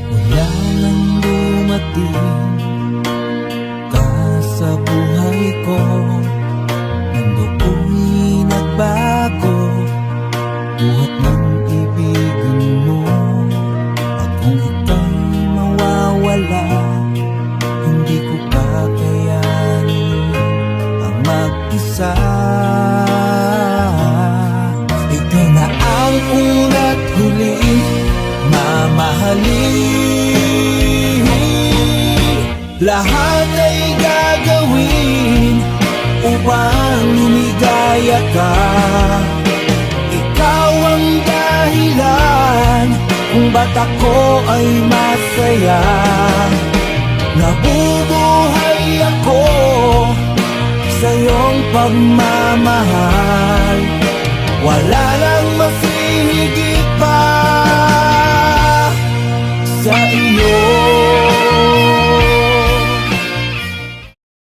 Mula nang dumating ka sa buhay ko, mundo ko'y nagbago, buhat ng ibigin mo. At kung ika'y mawawala, hindi ko kakayanin ang mag-isa. Ito na ang una't huli, mamahalin. Lahat ay gagawin upang lumigaya ka. Ikaw ang dahilan kung ba't ako ay masaya. Nabubuhay ako sa iyong pagmamahal. Wala nang mas hihigit pa sa iyo.